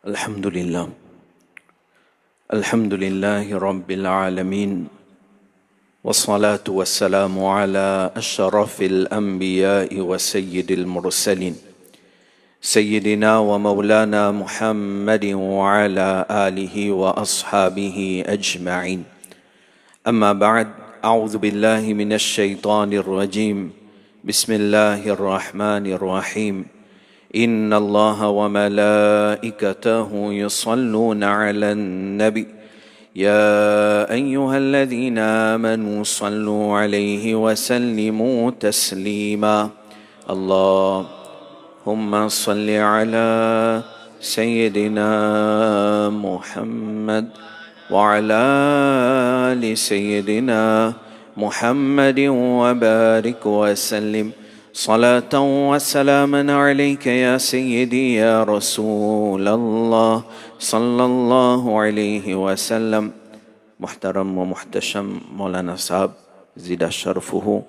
الحمد لله الحمد لله رب العالمين والصلاة والسلام على أشرف الأنبياء وسيد المرسلين سيدنا ومولانا محمد وعلى آله وأصحابه أجمعين أما بعد أعوذ بالله من الشيطان الرجيم بسم الله الرحمن الرحيم إن الله وملائكته يصلون على النبي يا أيها الذين آمنوا صلوا عليه وسلموا تسليما اللهم صل على سيدنا محمد وعلى آل سيدنا محمد وبارك وسلم صلاة وسلاما عليك يا سيدي يا رسول الله صلى الله عليه وسلم. محترم ومحتشم مولانا صاحب زيد شرفه.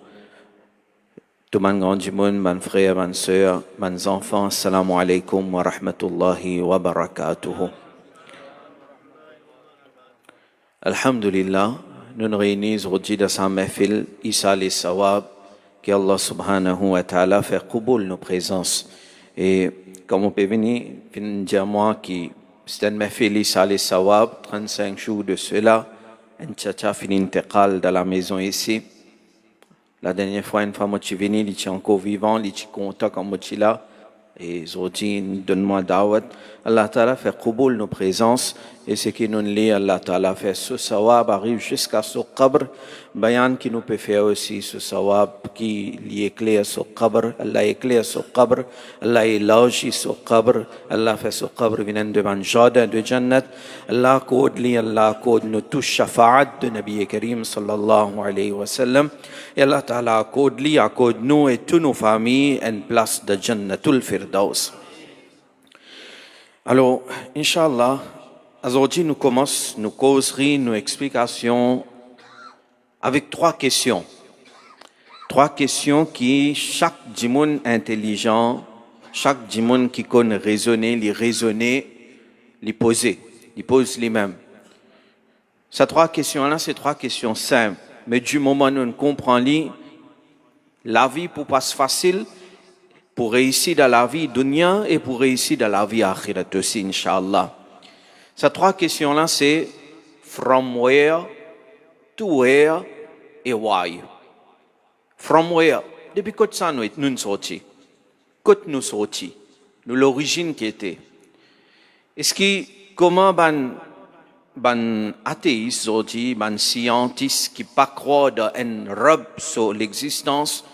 Tout le monde, mes frères, mes sœurs, mes enfants, assalamu alaikum wa rahmatullahi wa barakatuhu. Alhamdulillah, nous nous réunissons aujourd'hui dans sa mahfil, Issa les Sawab, que Allah subhanahu wa ta'ala fait qouboul nos présences. Et comme on peut venir dire moi qui c'est une mahfil Issa les Sawab, 35 jours de cela, un tchatcha fin intégrale dans la maison ici. La dernière fois, une fois, je suis venu, il était encore vivant, il était content comme je suis là. Et aujourd'hui, donne-moi da'wat. Allah Ta'ala fait qouboul nos présences. Et ce qui nous lie, Allah Ta'ala fait ce sawab arrive jusqu'à ce qabr. Bayan qui nous peut faire aussi ce sawab qui lui éclaire ce qabr. Allah éclaire ce qabr. Allah élargit ce qabr. Allah fait ce qabr venant devant jardin de Jannat. Allah accorde lui, Allah accorde nous tous shafa'at de Nabi Karim sallallahu alayhi wa sallam. Et Allah Ta'ala accorde lui, accorde nous et toutes nos familles une place de Jannatul Firdaus. Alors, Inch'Allah, aujourd'hui nous commençons nos causeries, nos explications avec trois questions. Trois questions qui, chaque djimoun intelligent, chaque djimoun qui connaît raisonner, les poser, les pose les-mêmes. Ces trois questions-là, c'est trois questions simples. Mais du moment où on comprend la vie pour passer facile, pour réussir dans la vie dunya et pour réussir dans la vie akhirat aussi, Inch'Allah. Ces trois questions-là, c'est from where, to where et why. From where, depuis quand ça nous sorti? Quand nous sorti? Nous l'origine qui était. Est-ce que, comment ban athéiste aujourd'hui, ban scientiste qui pas croire dans un rab sur l'existence,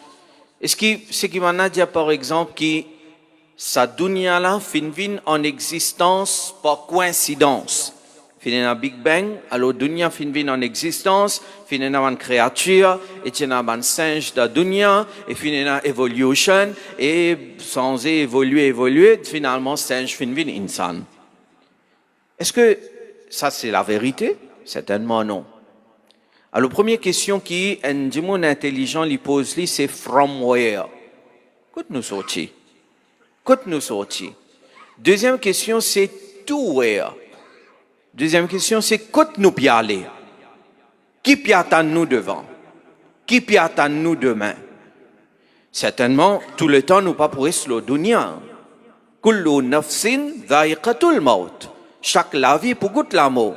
est-ce que ce qui m'a dit par exemple que sa dunya là fin en existence par coïncidence. Fin un Big Bang, alors dunya fin en existence, fin une créature, et tu as un singe de dunya, et fin une évolution, et sans évoluer, finalement singe fin insan. Est-ce que ça c'est la vérité? Certainement non. Alors, la première question qui un démon intelligent lui pose, c'est from where? Quand nous sortis? Quand nous sortis? Deuxième question, c'est to where? Deuxième question, c'est quand nous y aller? Qui peut attendre nous devant? Qui peut attendre nous demain? Certainement, tout le temps, nous pas pour le dunya. Kullu nafsin dha'iqatul maut. Chaque la vie pour goûter la mort.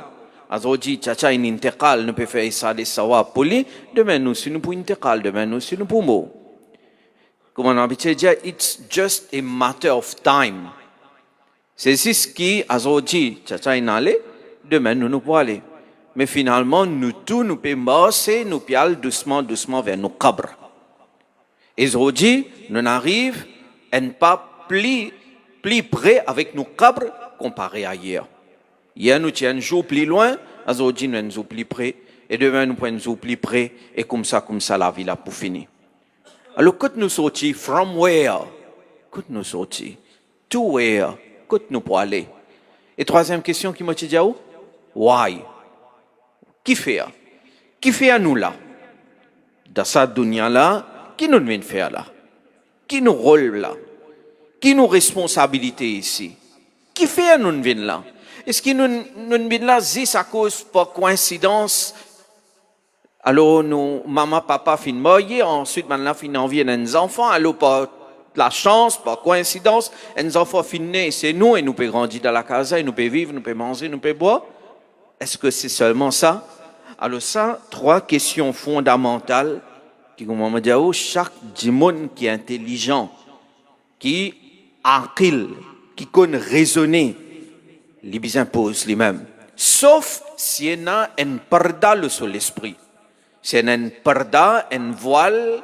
Aujourd'hui, tchacha in intégrale, nous peut faire ça des sawab pour lui. Demain, nous, si nous pour intégrale, demain, nous, si nous pour mot. Comme on a habitué de dire, it's just a matter of time. C'est ce qui, aujourd'hui, tchacha in aller, demain, nous pour aller. Mais finalement, nous tous, nous pouvons marcher, nous pouvons aller doucement vers nos cabres. Et aujourd'hui, nous arrivons à ne pas plus près avec nos cabres comparé à hier. Hier, nous tiens un jour plus loin, aujourd'hui, nous sommes plus près, et demain, nous sommes un jour plus près, et comme ça, la vie là pour finir. Alors, quand nous sortis, from where? Quand nous sortis, to where? Quand nous pour aller? Et troisième question qui m'a dit, why? Qui fait? Qui fait à nous là? Dans cette dunya là, qui nous vient faire là? Qui nous rôle là? Qui nous responsabilité ici? qui fait nous venir là? Est-ce que nous venir là juste à cause par coïncidence? Alors, nous, maman, papa, fin mariés, ensuite, maintenant, fin envie des enfants, alors, par la chance, par coïncidence, les enfants finissent, c'est nous, et nous pouvons grandir dans la casa, et nous pouvons vivre, nous pouvons manger, nous pouvons boire. Est-ce que c'est seulement ça? Alors ça, 3 questions fondamentales qui, comme on dit, chaque monde qui est intelligent, qui aqil, qui connaît raisonner, les besoins posent les mêmes. Sauf si il y a un parda sur l'esprit. Si il y a un parda, un voile,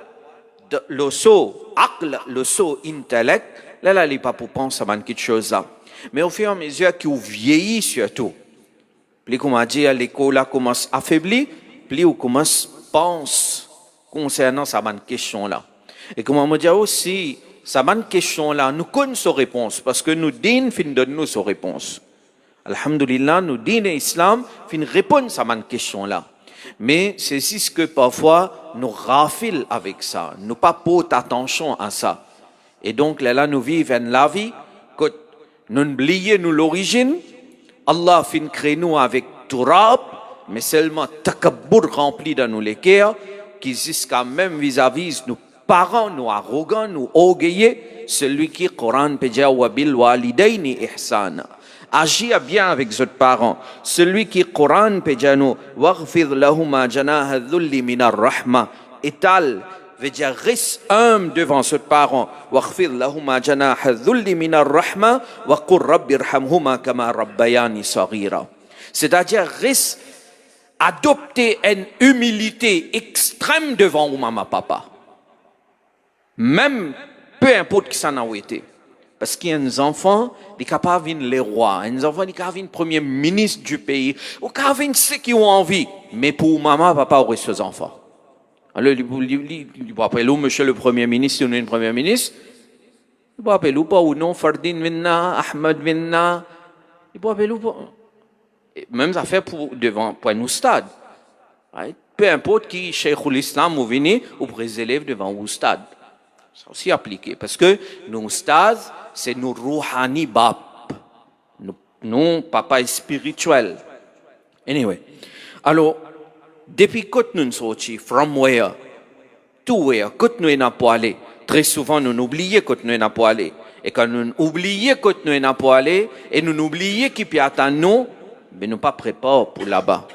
le saut aql, le saut intellect, là, il n'est pas pour penser à quelque chose là. Mais au fur et à mesure qu'il vieillit surtout, plus comme on dit, l'école commence à affaiblir, plus on commence à penser concernant cette question-là. Et comme on dit aussi, cette question-là, nous connaissons sa réponse, parce que nous dînons, fin de nous sa réponse. Alhamdulillah, nous dînons l'islam, fin répondre à cette question-là. Mais c'est ce que parfois, nous rafilons avec ça, nous pas portons attention à ça. Et donc, là, nous vivons la vie, que nous oublions nous l'origine, Allah fin crée nous avec turab, mais seulement takabbur rempli dans nous les cœurs, qui jusqu'à même vis-à-vis nos parents, nous arrogants, nous orgueilleux, celui qui Coran peut dire wa bil walidaini ihsana. Agis bien avec votre parents. Celui qui Coran peut dire nous waghfir lahuma janaha dhulli minar rahma. Étale veut dire reste humble devant ses parents. Waghfir lahuma janaha dhulli minar rahma wa qur rabbi irhamhuma kama rabbayani saghira. C'est-à-dire reste adopter une humilité extrême devant maman papa. Même peu importe qui ça n'a été. Parce qu'il y a des enfants qui sont capables de devenir les rois, des enfants qui sont capables de devenir premier ministre du pays, ou qui sont capables de ceux qui ont envie. Mais pour maman, papa, aurait ces enfants. Alors, il peut appeler où, monsieur le premier ministre, si on est un premier ministre? Il peut appeler où, pas ou non, Fardin Vinna, Ahmed Vinna. Il peut appeler où, pas. Même ça fait pour un oustad. Right? Peu importe qui, Cheikh l'Islam, ou venu, ou pour les élèves devant oustad. C'est aussi appliqué. Parce que nos oustad, c'est nos rouhani bab. Nos papa spirituel. Anyway. Alors, depuis que nous sommes sortis, from where, to where, que nous n'avons pas allé. Très souvent, nous oublions que nous n'avons pas allé. Et quand nous oublions que nous n'avons pas allé, et nous oublions qui peut attendre nous, mais nous pas préparés pour là-bas.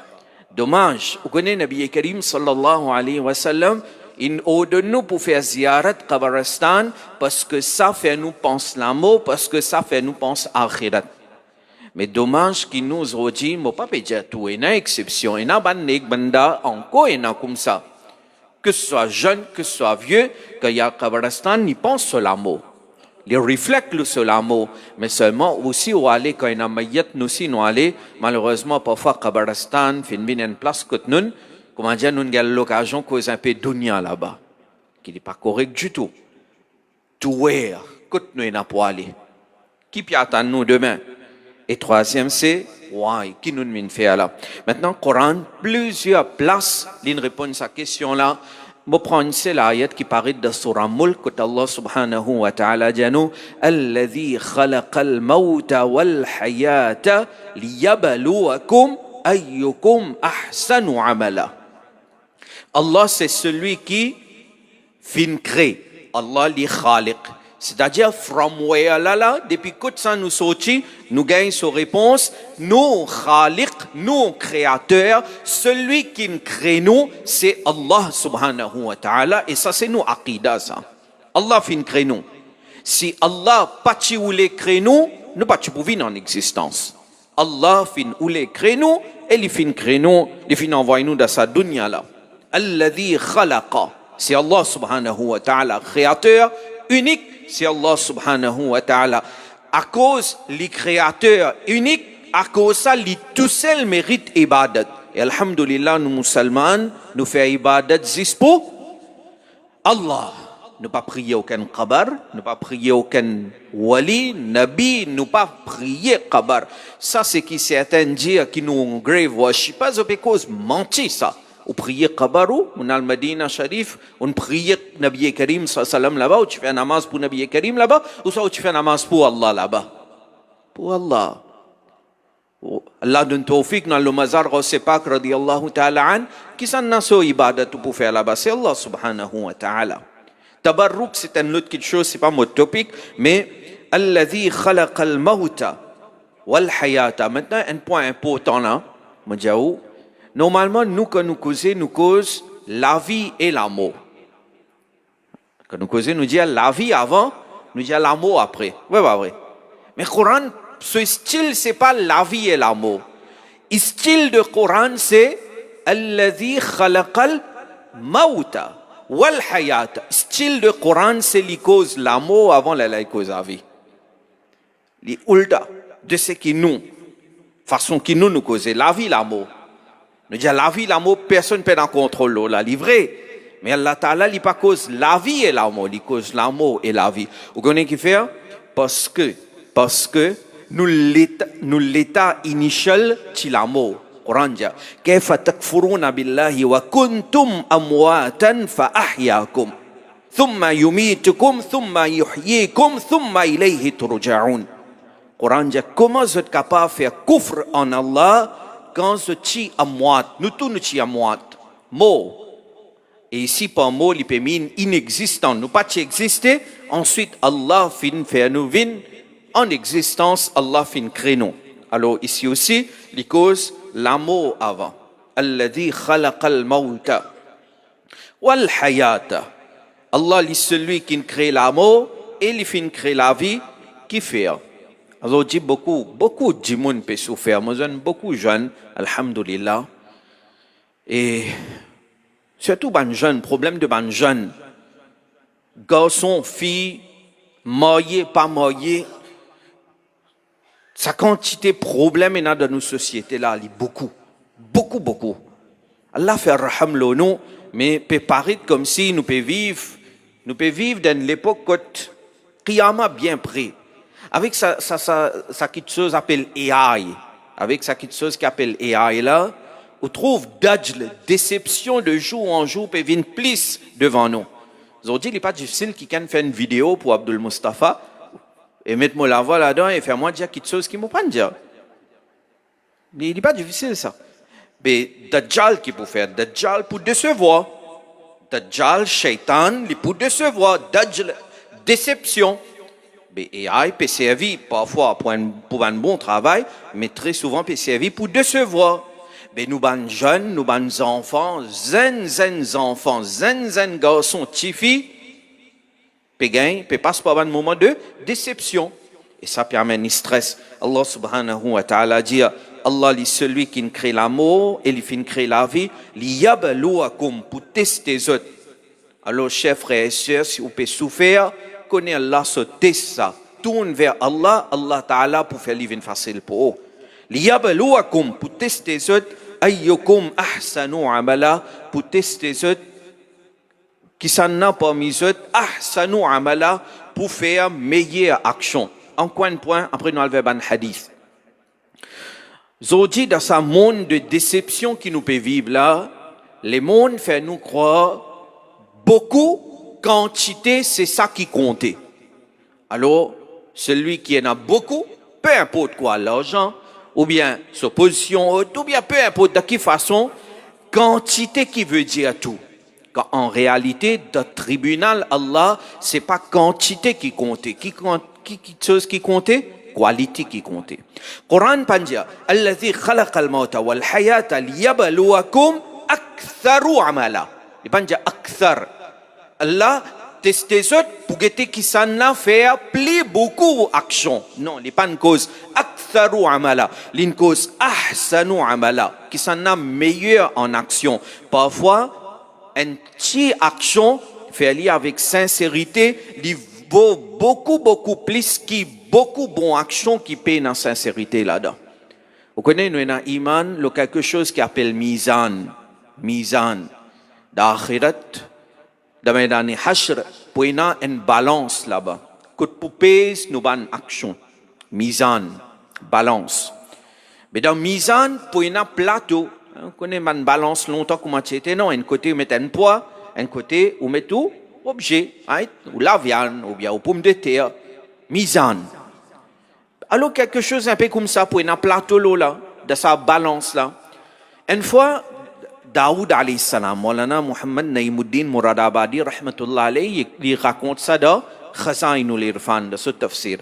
Dommage. Vous connaissez Nabi Karim sallallahu alayhi wa sallam, il ordonne nous pour faire ziyarat Qabristan parce que ça fait nous penser l'amour, parce que ça fait nous penser akhirat. Mais dommage qu'il nous a dit, moi pas dire tout, il y a une exception, il y a un banda encore, il y a comme ça. Que ce soit jeune, que ce soit vieux, qu'il y a Qabristan, il pense sur l'amour. Il reflète sur l'amour, mais seulement aussi où aller quand il y a mayat, nous aussi nous aller, malheureusement parfois Qabristan, fin bien une place que nous, comment dire, nous avons l'occasion de causer un peu de dunya là-bas, qui n'est pas correct du tout. To where, que nous n'avons pas aller. Qui peut attendre nous demain? Et troisième, c'est, why, qui nous vient faire là? Maintenant, Coran, plusieurs places, il répond à cette question-là. Je prends une seule ayat qui paraît dans Surah Mulk, que Allah subhanahu wa ta'ala dit nous, Alladhi khalaqal mawta wal hayata liyabluwakum ayyukum ahsanu amala. Allah, c'est celui qui fin crée. Allah, li khaliq. C'est-à-dire, from where là, depuis que ça nous sortit, nous gagnons sa réponse, nous khaliq, nous créateurs, celui qui nous crée nous, c'est Allah subhanahu wa ta'ala, et ça c'est nous aqidah ça. Allah fin crée nous. Si Allah pas ou les crée nous pas pour vivre en existence. Allah fin ou les crée nous, et il fin crée nous, il fin envoie nous dans sa dunya là. Alladhi khalaqa, c'est Allah subhanahu wa ta'ala, créateur unique, c'est Allah subhanahu wa ta'ala. À cause les créateurs uniques, à cause ça, les tout seul mérite ibadat. Et alhamdulillah, nous musulmans, nous faisons ibadat juste pour Allah. Ne pas prier aucun qabar, ne pas prier aucun wali, nabi, ne pas prier qabar. Ça, c'est qui certains disent qui nous grave worship, pas de cause mentir ça. On prie Qabaru, on a le Medina Sharif, on prie Nabi Karim sallam là-bas, ou tu fais un namaz pour Nabi Karim là-bas, ou ça tu fais un namaz pour Allah là-bas. pour Allah. Allah donne tawfiq dans le mazar Ghaus-e-Pak radiyallahu ta'ala an, qui s'en a so ibadat pour faire là-bas, c'est Allah subhanahu wa ta'ala. Tabarruk, c'est une autre chose, c'est pas mon topic, mais alladhi khalaqa al-mawta wal hayata. Maintenant, un point important là, Madjaou. Normalement, nous, quand nous causons la vie et la mort. Quand nous causons, nous disons la vie avant, nous disons la mort après. Oui, pas vrai. Mais le Coran, ce style, c'est pas la vie et la mort. Le style de Coran, c'est alladhi khalaqal mawta wal hayata. Style de Coran, c'est les causes la mort avant la cause la vie. Les ulda de ce qui nous, façon qui nous causer la vie, la mort. Nous disons la vie, la mort, personne ne peut en contrôler la livrée. Mais Allah Ta'ala, il pas cause la vie et la mort, il cause la mort et la vie. Vous connaissez qui fait? Parce que nous l'état initial c'est la mort. Coran dit كيف تكفرون بالله وكنتم أمواتا فأحياكم ثم يميتكم ثم يحييكم ثم إليه ترجعون. Coran dit comment vous êtes capable de faire kufr en Allah quand vous êtes à moite. Nous tous nous sommes à moite. Mort. Et ici, par mot, il peut dire inexistant. Nous pas exister. Ensuite, Allah fin faire nous vin en existence. Allah fin créer nous. Alors ici aussi, les causes l'amour avant. Alladhi khalaqal mawta wal hayata. Allah est celui qui crée l'amour et il fin crée la vie qui fait. Alors dit beaucoup de gens peuvent souffrir. Moi, j'en beaucoup de jeunes, alhamdulillah. Et surtout les jeunes, problème de les jeunes, garçons, filles, mariés, pas mariés, sa quantité de problèmes dans nos sociétés là, il y a beaucoup. Allah fait raham nous, mais peut paraître comme si nous pouvons vivre dans l'époque où Qiyamah bien près. Avec ça quelque chose appelle AI, avec ça quelque chose qui appelle AI là. On trouve dajl, déception de jour en jour, peut venir plus devant nous. Aujourd'hui, il n'est pas difficile quelqu'un fait une vidéo pour Abdul Mustafa et mettre moi la voix là-dedans et faire moi dire quelque chose qui ne m'a pas dire. Mais il n'est pas difficile ça. Mais Dajjal qui peut faire, Dajjal pour décevoir. Dajjal, Shaitan, il peut décevoir. Dajjal, déception. Mais AI peut servir parfois pour un bon travail, mais très souvent peut servir pour décevoir. Mais nous, ban jeunes, nous, ban enfants, zen enfants, zen garçons, tifi, peut passer par un moment de déception. Et ça permet un stress. Allah subhanahu wa ta'ala dit, Allah est celui qui crée l'amour et il crée la vie, liyabluwakum pour tester les autres. Alors, chers frères et sœurs, si vous pouvez souffrir, connaissez Allah, se teste ça. Tourne vers Allah, Allah ta'ala pour faire l'ivin facile pour eux. Liyabluwakum pour tester les autres, ayyukum ahsanu amala pour tester les autres, qui s'en a parmi les autres, ahsanu amala pour faire meilleure action. Encore un point, après nous allons un hadith. Aujourd'hui, dans ce monde de déception qui nous peut vivre là, le monde fait nous croire beaucoup, quantité, c'est ça qui compte. Alors, celui qui en a beaucoup, peu importe quoi, l'argent, ou bien sa position haute, ou bien peu importe de quelle façon, quantité qui veut dire tout. Quand en réalité, dans le tribunal, Allah, c'est pas quantité qui compte. Chose qui compte? Qualité qui compte. Coran pandia, alladhi khalaqal mauta wal hayata liyabluwakum aktharu amala. Il pandia akthar. Allah teste les autres pour guetter qui s'en a fait plus beaucoup d'action. Non, il n'est pas une cause aktharu amala, une cause ahsanu amala, qui s'en a meilleur en action. Parfois, une petite action fait lier avec sincérité, il vaut beaucoup plus qui beaucoup bonnes actions qui payent dans sincérité là-dedans. Vous connaissez, nous avons iman, le quelque chose qui appelle mizan. Mizan. D'akhirat, dans les hashr, pour une balance là-bas. Que pour payer, nous avons une action. Mizan. Balance. Mais dans mizan, pour un plateau, on connaît une balance longtemps comment c'était. Non, un côté, vous mettez un poids, un côté, vous mettez tout objet, right? Ou la viande, ou bien aux pommes de terre. Mizan. Alors quelque chose un peu comme ça, pour un plateau là, de sa balance là. Une fois, Daoud alayhi salam, Maulana Muhammad Naïmuddin Muradabadi, rahmatullah alayhi, il raconte ça dans Khazainul Irfan, de ce tafsir.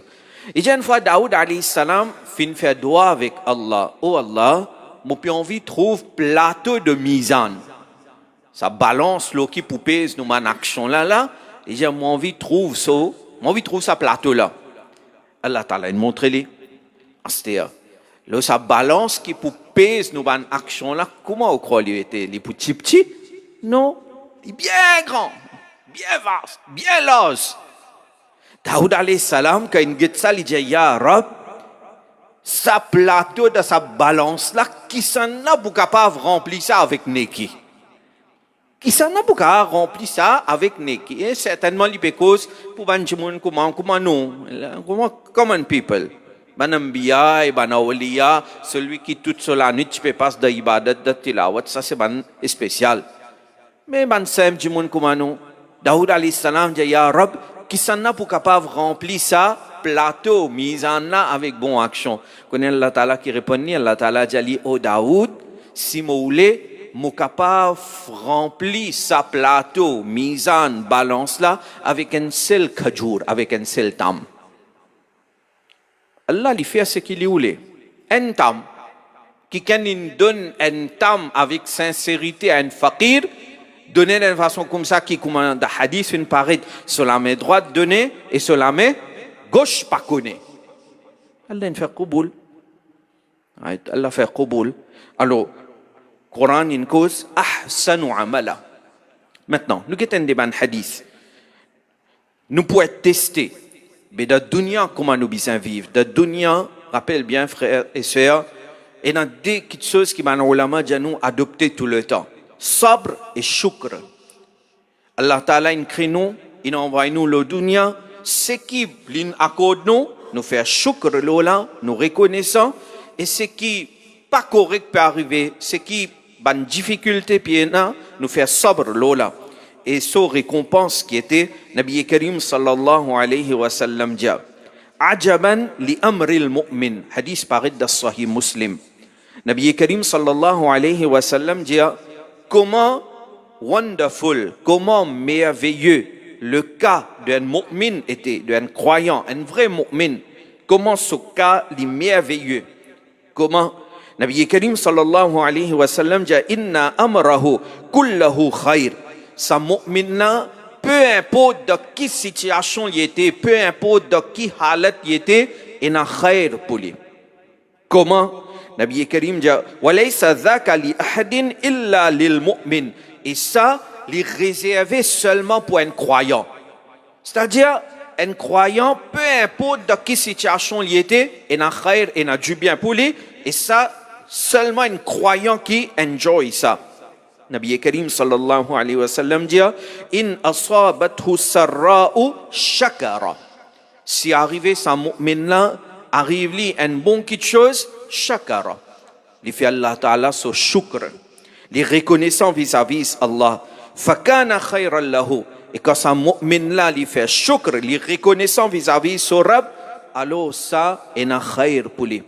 Il dit une fois, Daoud alayhi salam, fin fait doigt avec Allah. Oh Allah, mon envie trouve plateau de mizan. Ça balance l'eau qui poupée, nous man action là. Il dit, mon envie trouve ça plateau là. Allah Ta'ala, il montre les. C'était là, ça balance qui poupée, nous man action là. Comment vous croyez était les petits? Non. Il est bien grand, bien vaste, bien large. Daoud alayhi salam, quand il dit ça, il dit, Ya Rab, sa plateau de sa balance là, qui s'en a pour capable remplir ça avec Neki? Qui s'en a pour capable remplir ça avec Neki? Et certainement, il peut cause pour Banjimoun, comment nous, comment common people. Banambiya et Banawaliya, celui qui toute la nuit, tu peux passer d'ibadat, de tilawat, ça c'est ban spécial. Mais ban sem Jimoun, comment nous? Daoud alayhi salam dit, Ya Rab, qui s'en a pour capable remplir ça, plateau, mise en a avec bon action. Connaît Allah Ta'ala qui répond, Allah Ta'ala dit, oh Daoud, si vous voulez, vous capable remplir sa plateau, mise en balance là, avec un seul khajour, avec un seul tam. Allah lui fait ce qu'il voulait. Un tam, qui quand il donne un tam avec sincérité à un fakir, donner d'une façon comme ça qui commande le hadith une parade sur la main droite donner et sur la main gauche pas connaît. Allah fait qaboul. Allah fait qaboul. Alors Coran in cause ahsanu amala. Maintenant, nous avons des ban hadith. Nous pouvons tester. Mais dans la dunya, comment nous besoin vivre? Dans la dunya, rappelle bien frères et sœurs, et dans des choses qui m'ont ulama nous adopter tout le temps. Sabr et shukr. Allah Ta'ala in crée nous, il envoie nous le dunya, ce qui l'accorde nous fait shukr lola, nous reconnaissons, et ce qui pas correct peut arriver, ce qui ban difficulté piena, nous fait sabr lola. Et ce récompense qui était Nabi Karim sallallahu alayhi wa sallam dit Ajaban li amril mu'min, hadith parait dans Sahih Muslim. Nabi Karim sallallahu alayhi wa sallam dit comment wonderful, comment merveilleux le cas d'un mu'min était, d'un croyant, un vrai mu'min. Comment ce cas est merveilleux. Comment Nabi Karim sallallahu alayhi wa sallam dit inna amrahu kullahu khair. Sa mu'minna, peu importe de qui situation il était, peu importe de qui halat il était, il a khair pour lui. Comment Nabi Karim dit walaysa dhaka li ahadin illa lil mu'min. Et ça, il est réservé seulement pour un croyant. C'est-à-dire, un croyant, peu importe de quelle situation il était, il a khair, il a du bien pour lui. Et ça, seulement un croyant qui enjoy ça. Nabi Karim sallallahu alayhi wa sallam dit in asabathu sarra'u shakara. Si arrivé sa mu'min arrive lui une bonne petite chose, shakara. Il fait Allah Ta'ala so shukr. Les reconnaissants vis-à-vis Allah. Fakana khayran lahu. Et quand sa mu'min là, il fait shukr, les reconnaissants vis-à-vis son Rab, alors ça, est un khayr pour lui.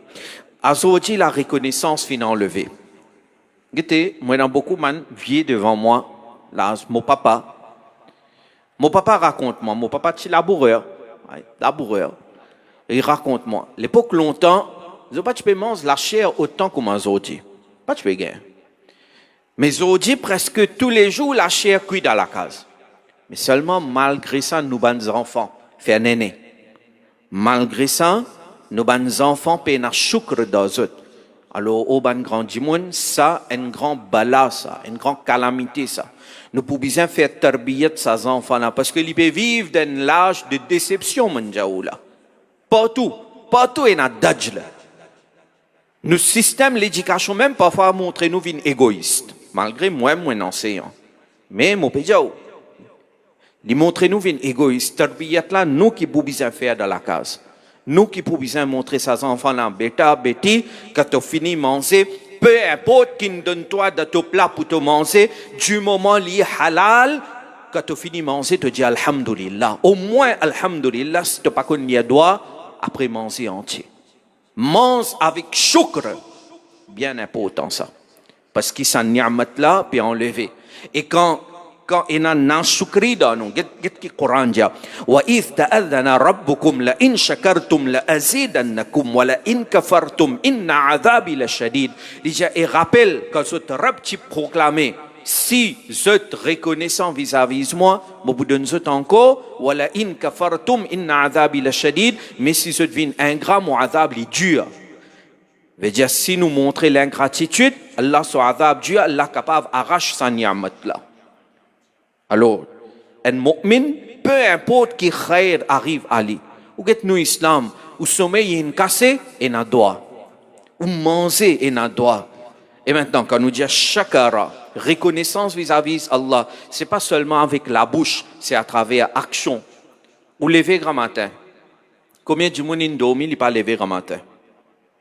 Azodi, la reconnaissance finit enlevée. Gete, moi, dans beaucoup de man vieux devant moi, là, mon papa. Mon papa raconte-moi, mon papa, c'est laboureur. Laboureur. Il raconte-moi. L'époque longtemps, ils pas tu peux manger la chair autant comme un zodi. Pas tu peux gagner. Mais zodi, presque tous les jours, la chair cuit dans la case. Mais seulement, malgré ça, nous, bons enfants, fait un aîné. Malgré ça, nos bons enfants paient un choukre dans eux. Alors, au ban grand dimoun, ça, un grand bala, ça, une grande calamité, ça. Nous pouvons bien faire tarbiyat ces enfants-là, parce qu'ils peuvent vivre dans l'âge de déception, manjaoula. Partout, il y a d'âge là. Nos systèmes l'éducation, même parfois, montrent nous une égoïste. Malgré moi, un enseignant. Mais, mon pédiao, ils montrent nous une égoïste. Tarbiyat là, nous qui pouvons bien faire dans la case. Nous qui pouvons bien montrer ces enfants-là, bêta, bêti, quand tu finis de manger, peu importe qui nous donne toi de ton plat pour te manger, du moment li halal, quand tu finis de manger, tu dis alhamdulillah. Au moins alhamdulillah, si tu n'as pas connu les doigts, après manger entier. mange avec shukr. Bien important ça. Parce qu'il s'en ni'mat là, puis enlevé. Et quand il y a un shukri dans nous, qu'est-ce que le Coran dit? وَإِذْ تَأَذَّنَ رَبُّكُمْ لَإِنْ شَكَرْتُمْ لَأَزِيدَنَّكُمْ وَلَإِنْ كَفَرْتُمْ إِنَّ عَذَابِي لَشَدِيدٌ. Il rappelle quand ce Rab t'y proclamé, si vous êtes reconnaissant vis-à-vis de moi, je vous donne encore, وَلَإِنْ كَفَرْتُمْ إِنَّ عَذَابِي لَشَدِيدٌ. Mais si vous êtes ingrat, mon azab est dur. Veut dire, si nous montrons l'ingratitude, Allah son azab Dieu, Allah est capable d'arracher sa ni'mat là. Alors, un mu'min, peu importe qui khair arrive à lui. Ou que nous islam, ou sommeil est cassé, et n'a droit. Ou manger, et n'a droit. Et maintenant, quand nous disons shakara, reconnaissance vis-à-vis d'Allah, ce n'est pas seulement avec la bouche, c'est à travers l'action. Ou lever grand matin. Combien de monde in dormi, il pas lever grand matin?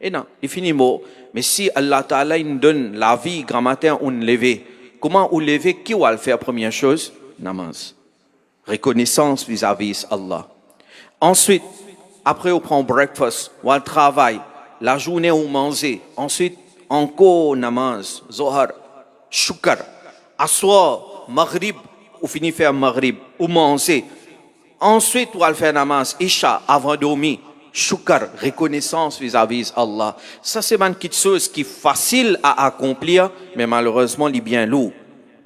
Et non, il finit mot. Mais si Allah Ta'ala nous donne la vie grand matin, on lever. Comment on lever? Qui va le faire première chose? Namaz. Reconnaissance vis-à-vis d'Allah. Ensuite, après on prend breakfast, on travaille, la journée on mange. Ensuite, encore namaz, zohar, shukr. Assoir, maghrib, on finit faire maghrib, ou manger. Ensuite, on va faire namaz, isha, avant de dormir. Shukr, reconnaissance vis-à-vis d'Allah. Ça, c'est une petite chose qui est facile à accomplir, mais malheureusement, il est bien lourd.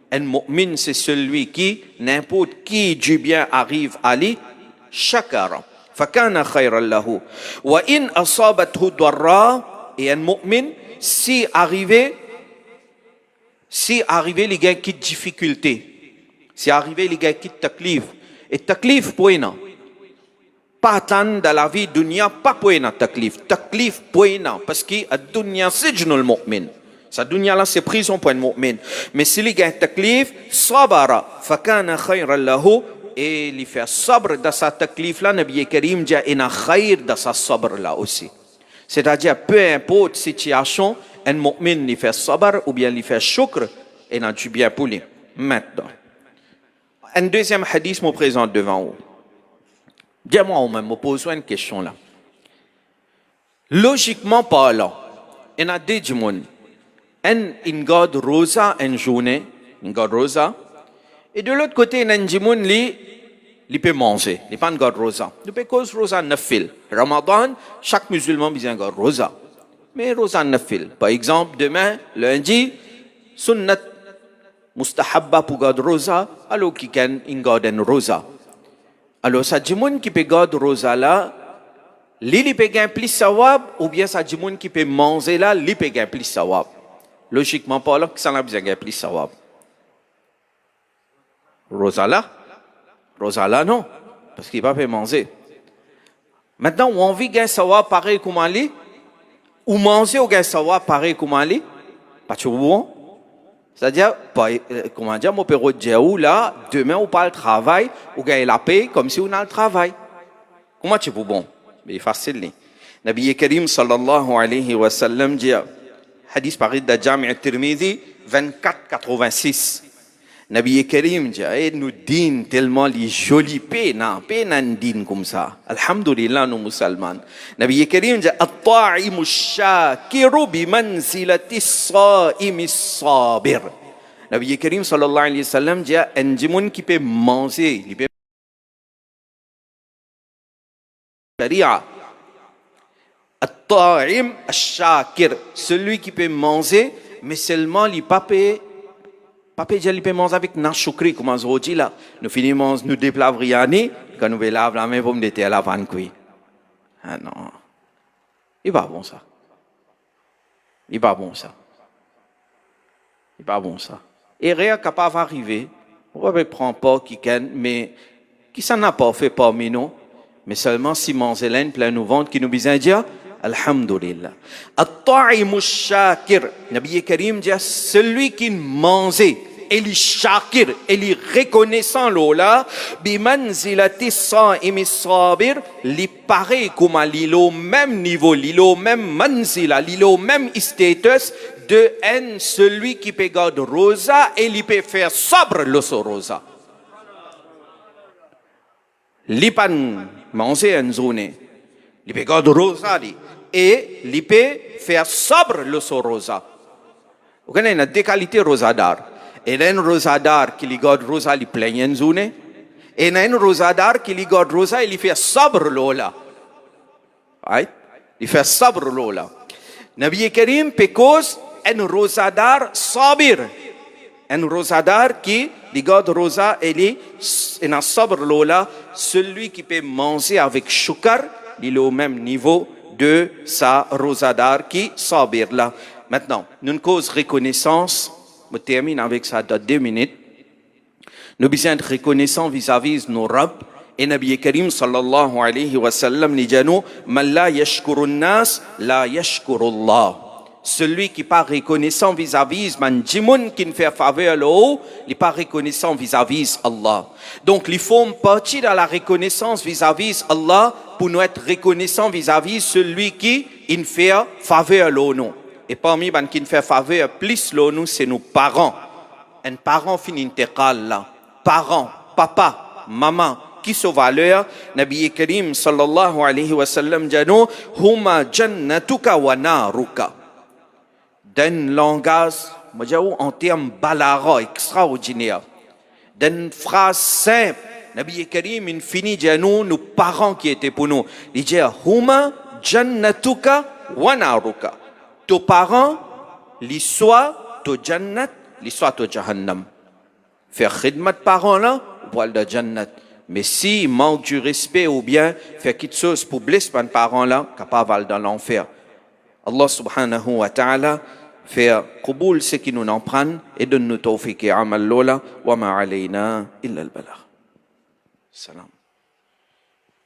Un mu'min, c'est celui qui, n'importe qui du bien arrive à lui, shakara. Fakana khayran lahu. Wa in asabathu darra, et un mu'min, si arrivé, les gars qui difficulté, si arrivé les gars qui taklif, et taklif pour eux, pas tant dans la vie dunya, pas pour eux taklif, taklif pour eux, parce que la dunya c'est le mu'min. Sa dunya là c'est prison pour un mu'min. Mais si les gars taklif, sabara, fakana khayran lahu, et il fait sabr dans sa taklif là, Nabi Karim dit ina khayr dans sa sabr là aussi. C'est-à-dire peu importe situation, un mu'min il fait sabr ou bien il fait shukr, et il a du bien pour lui. Maintenant, un deuxième hadith me présente devant vous. Dis-moi, on me pose une question là. Logiquement parlant, il y a deux du monde. Un garde rosa une journée, un garde rosa. Et de l'autre côté, il y a un monde il peut manger. Il n'est pas un garde rosa. Il peut cause rosa nafil. Ramadan, chaque musulman a un garde rosa. Mais rosa nafil. Par exemple, demain, lundi, sunnat mustahabba pour garde rosa, alors qu'il y a un garde rosa. Alors, ça dit moun qui peut garder rosa là, lui peut gagner plus sawab, ou bien ça dit moun qui peut manger là, lui peut gagner plus sawab. Logiquement parlant, ça n'a besoin de gagner plus sawab. Rosa là non, parce qu'il ne peut pas manger. Maintenant, on vit gagner sawab pareil comme lui, ou manger ou gagner sawab pareil comme lui, pas tout bon. C'est-à-dire, comment dire, mon père dit là, demain on parle travail, on gagne la paix comme si on a le travail. Comment tu peux bon? Mais facile. Nabi Karim sallallahu alayhi wa sallam dit, hadith paris de Jami' al-Tirmidhi 2486. Nabi Karim dit, nous dîne tellement les jolis paix, nan dîne comme ça. Alhamdulillah, nous musulmans. Nabi Karim dit, at-ta'imu shakiru bi manzilati as-sa'imi as-sabir. Nabi Karim sallallahu alayhi wa sallam dit, un djimoun qui peut manger, il peut sharia. At-ta'im ash-shakir, celui qui peut manger, mais seulement il pas payer. Papa dit, il peut manger avec nachokri, comme on dit là. Nous finissons, nous déplavons riani, quand nous lavons la main, vous me dites à la vanne cuit. Ah non. Il pas bon ça. Il pas bon ça. Il pas bon ça. Et rien capable d'arriver, on va prendre pas qui ken, mais qui s'en a pas fait parmi nous, mais seulement si manger l'un plein nous ventre qui nous besoin dire, Alhamdulillah. At-ta'imu shakir. Nabi Karim dit, celui qui mange, il est shakir, il est reconnaissant là, bimanzilati sa'imi sabir, il paraît comme il au même niveau, il au même manzila, il au même status de celui qui peut garder rosa et il peut faire sabre le rosa. Il peut manger une journée. Il peut garder rosa et il peut faire sobre le son rosa. Vous connaissez, il y a deux qualités rosadar. Il y a un rosadar qui garde rosa, il plein une zone. Et il y a un rosadar qui garde rosa, il fait sobre l'ola. Right? Il fait sobre l'ola. Nabi Karim pécose un rosadar sabir. Un rosadar qui garde rosa, il est sobre l'ola. Celui qui peut manger avec shukar, il est au même niveau de sa rosadar qui sabir là. Maintenant, nous cause reconnaissance, je termine avec ça dans 2 minutes. Nous besoin de reconnaissance vis-à-vis de nos Rabbs. Et Nabi Karim sallallahu alayhi wa sallam dit nous, man la yashkurun nas, la yashkurullah. Celui qui n'est pas reconnaissant vis-à-vis man jimoun qui ne fait faveur le haut, il n'est pas reconnaissant vis-à-vis Allah. Donc, il faut partir dans la reconnaissance vis-à-vis Allah pour nous être reconnaissant vis-à-vis celui qui ne fait faveur le haut. Et parmi les qui fait faveur plus nous, c'est nos parents. Un parent finit intégrale là. Parents, papa, maman, qui sont valeurs. Nabi Karim sallallahu alayhi wa sallam dit nous, huma jannatuka wa naruka. D'un langage, en termes balara, extraordinaire. D'une phrase simple, Nabi Karim il finit dit nous, nos parents qui étaient pour nous. Il dit huma jannatuka wa naruka. Tes parents, l'histoire, ton jannat, l'histoire, ton jahannam. Faire khidmat parents là, voile de jannat. Mais si manque du respect ou bien faire quelque chose pour blesser les parents là, capable dans l'enfer. Allah subhanahu wa ta'ala faire qaboul ce qui nous en prennent et donne-nous tawfiq et amal lola wa ma alayna illa al-balagh. Salam.